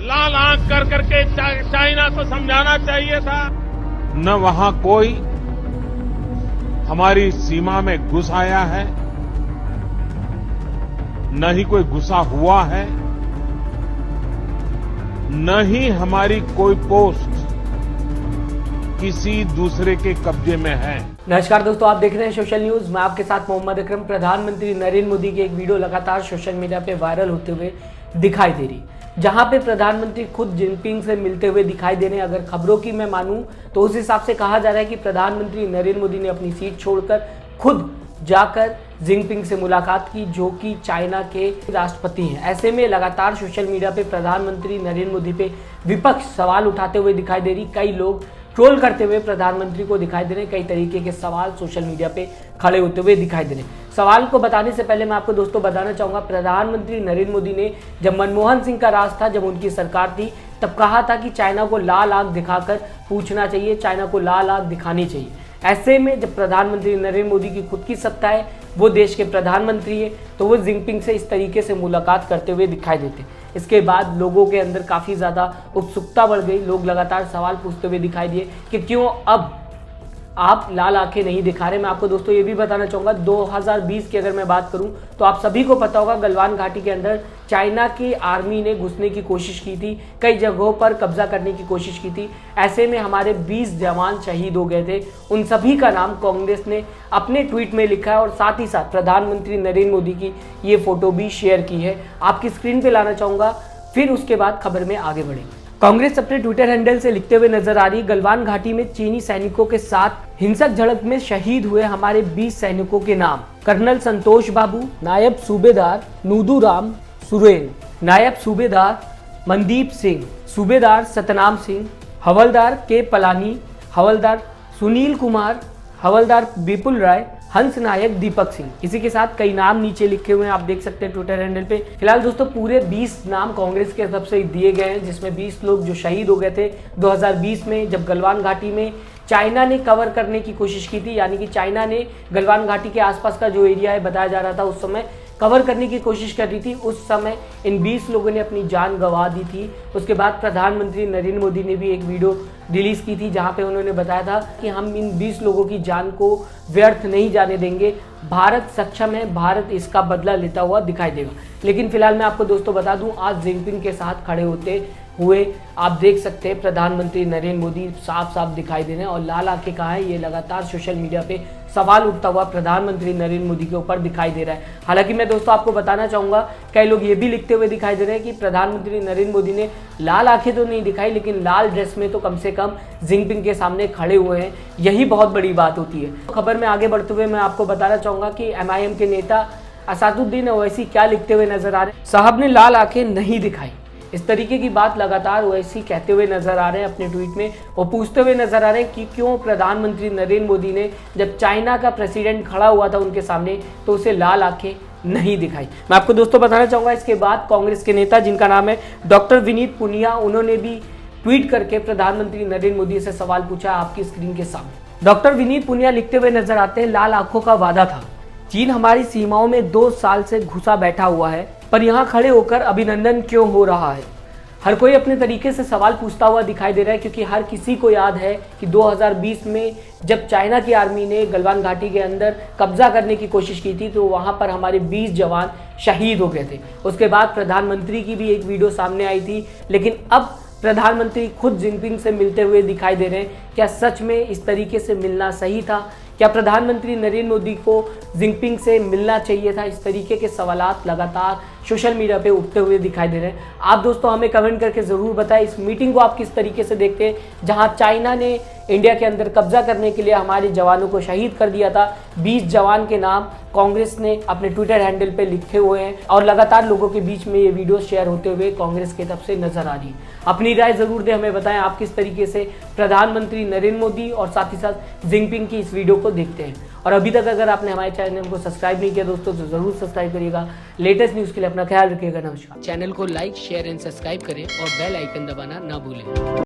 लाल आंख कर करके चाइना को समझाना चाहिए था। न वहां कोई हमारी सीमा में घुस आया है, न ही कोई घुसा हुआ है, न ही हमारी कोई पोस्ट किसी दूसरे के कब्जे में है। नमस्कार दोस्तों, आप देख रहे हैं सोशल न्यूज। मैं आपके साथ मोहम्मद अकरम। प्रधानमंत्री नरेंद्र मोदी की एक वीडियो लगातार सोशल मीडिया पे वायरल होते हुए दिखाई दे रही, जहां पे प्रधानमंत्री खुद जिनपिंग से मिलते हुए दिखाई दे रहे हैं। अगर खबरों की मैं मानूं तो उस हिसाब से कहा जा रहा है कि प्रधानमंत्री नरेंद्र मोदी ने अपनी सीट छोड़कर खुद जाकर जिनपिंग से मुलाकात की, जो कि चाइना के राष्ट्रपति हैं। ऐसे में लगातार सोशल मीडिया पे प्रधानमंत्री नरेंद्र मोदी पे विपक्ष सवाल उठाते हुए दिखाई दे रही। कई लोग ट्रोल करते हुए प्रधानमंत्री को दिखाई दे रहे हैं। कई तरीके के सवाल सोशल मीडिया पे खड़े होते हुए दिखाई दे रहे हैं। सवाल को बताने से पहले मैं आपको दोस्तों बताना चाहूंगा, प्रधानमंत्री नरेंद्र मोदी ने जब मनमोहन सिंह का राज था, जब उनकी सरकार थी, तब कहा था कि चाइना को लाल आंख दिखाकर पूछना चाहिए, चाइना को लाल आंख दिखानी चाहिए। ऐसे में जब प्रधानमंत्री नरेंद्र मोदी की खुद की सत्ता है, वो देश के प्रधानमंत्री है, तो वो जिनपिंग से इस तरीके से मुलाकात करते हुए दिखाई देते। इसके बाद लोगों के अंदर काफ़ी ज़्यादा उत्सुकता बढ़ गई। लोग लगातार सवाल पूछते हुए दिखाई दिए कि क्यों अब आप लाल आंखें नहीं दिखा रहे। मैं आपको दोस्तों ये भी बताना चाहूँगा, 2020 की अगर मैं बात करूँ तो आप सभी को पता होगा, गलवान घाटी के अंदर चाइना की आर्मी ने घुसने की कोशिश की थी, कई जगहों पर कब्जा करने की कोशिश की थी। ऐसे में हमारे 20 जवान शहीद हो गए थे। उन सभी का नाम कांग्रेस ने अपने ट्वीट में लिखा है और साथ ही साथ प्रधानमंत्री नरेंद्र मोदी की ये फोटो भी शेयर की है। आपकी स्क्रीन पर लाना चाहूँगा, फिर उसके बाद खबर में आगे बढ़ेंगे। कांग्रेस अपने ट्विटर हैंडल से लिखते हुए नजर आ रही, गलवान घाटी में चीनी सैनिकों के साथ हिंसक झड़प में शहीद हुए हमारे 20 सैनिकों के नाम: कर्नल संतोष बाबू, नायब सूबेदार नूदूराम सुरेन, नायब सूबेदार मनदीप सिंह, सूबेदार सतनाम सिंह, हवलदार के पलानी, हवलदार सुनील कुमार, हवलदार विपुल राय, हंस नायक दीपक सिंह। इसी के साथ कई नाम नीचे लिखे हुए हैं, आप देख सकते हैं ट्विटर हैंडल पे। फिलहाल दोस्तों पूरे 20 नाम कांग्रेस के तरफ से दिए गए हैं, जिसमें 20 लोग जो शहीद हो गए थे 2020 में, जब गलवान घाटी में चाइना ने कवर करने की कोशिश की थी। यानी कि चाइना ने गलवान घाटी के आसपास का जो एरिया है बताया जा रहा था, उस समय कवर करने की कोशिश कर रही थी। उस समय इन 20 लोगों ने अपनी जान गंवा दी थी। उसके बाद प्रधानमंत्री नरेंद्र मोदी ने भी एक वीडियो रिलीज की थी, जहां पे उन्होंने बताया था कि हम इन 20 लोगों की जान को व्यर्थ नहीं जाने देंगे, भारत सक्षम है, भारत इसका बदला लेता हुआ दिखाई देगा। लेकिन फिलहाल मैं आपको दोस्तों बता दूं, आज जिनपिंग के साथ खड़े होते हुए आप देख सकते हैं प्रधानमंत्री नरेंद्र मोदी साफ साफ दिखाई दे रहे हैं। और लाल आंखें कहाँ है, ये लगातार सोशल मीडिया पे सवाल उठता हुआ प्रधानमंत्री नरेंद्र मोदी के ऊपर दिखाई दे रहा है। हालांकि मैं दोस्तों आपको बताना चाहूंगा, कई लोग ये भी लिखते हुए दिखाई दे रहे हैं कि प्रधानमंत्री नरेंद्र मोदी ने लाल आंखें तो नहीं दिखाई, लेकिन लाल ड्रेस में तो कम से कम जिनपिंग के सामने खड़े हुए हैं। यही बहुत बड़ी बात होती है। खबर में आगे बढ़ते हुए मैं आपको बताना चाहूंगा कि MIM के नेता असदुद्दीन ओवैसी क्या लिखते हुए नजर आ रहे हैं। साहब ने लाल आंखें नहीं दिखाई, इस तरीके की बात लगातार ओवैसी कहते हुए नजर आ रहे हैं अपने ट्वीट में। वो पूछते हुए नजर आ रहे हैं कि क्यों प्रधानमंत्री नरेंद्र मोदी ने जब चाइना का प्रेसिडेंट खड़ा हुआ था उनके सामने तो उसे लाल आंखें नहीं दिखाई। मैं आपको दोस्तों बताना चाहूंगा, इसके बाद कांग्रेस के नेता जिनका नाम है डॉक्टर विनीत पुनिया, उन्होंने भी ट्वीट करके प्रधानमंत्री नरेंद्र मोदी से सवाल पूछा आपकी स्क्रीन के सामने। डॉक्टर विनीत पुनिया लिखते हुए नजर आते हैं, लाल आंखों का वादा था, चीन हमारी सीमाओं में 2 साल से घुसा बैठा हुआ है, पर यहाँ खड़े होकर अभिनंदन क्यों हो रहा है। हर कोई अपने तरीके से सवाल पूछता हुआ दिखाई दे रहा है, क्योंकि हर किसी को याद है कि 2020 में जब चाइना की आर्मी ने गलवान घाटी के अंदर कब्जा करने की कोशिश की थी, तो वहां पर हमारे 20 जवान शहीद हो गए थे। उसके बाद प्रधानमंत्री की भी एक वीडियो सामने आई थी, लेकिन अब प्रधानमंत्री खुद जिनपिंग से मिलते हुए दिखाई दे रहे हैं। क्या सच में इस तरीके से मिलना सही था? क्या प्रधानमंत्री नरेंद्र मोदी को जिनपिंग से मिलना चाहिए था? इस तरीके के सवालात लगातार सोशल मीडिया पे उठते हुए दिखाई दे रहे हैं। आप दोस्तों हमें कमेंट करके ज़रूर बताएं, इस मीटिंग को आप किस तरीके से देखते हैं, जहां चाइना ने इंडिया के अंदर कब्जा करने के लिए हमारे जवानों को शहीद कर दिया था। 20 जवान के नाम कांग्रेस ने अपने ट्विटर हैंडल पे लिखे हुए हैं और लगातार लोगों के बीच में ये वीडियो शेयर होते हुए कांग्रेस की तरफ से नजर आ रही है। अपनी राय जरूर दें, हमें बताएं आप किस तरीके से प्रधानमंत्री नरेंद्र मोदी और साथ ही साथ जिनपिंग की इस वीडियो को देखते हैं। और अभी तक अगर आपने हमारे चैनल को सब्सक्राइब नहीं किया दोस्तों, तो जरूर सब्सक्राइब करिएगा। लेटेस्ट न्यूज के लिए अपना ख्याल रखिएगा। नमस्कार। चैनल को लाइक, शेयर एंड सब्सक्राइब करें और बेल आइकन दबाना ना भूलें।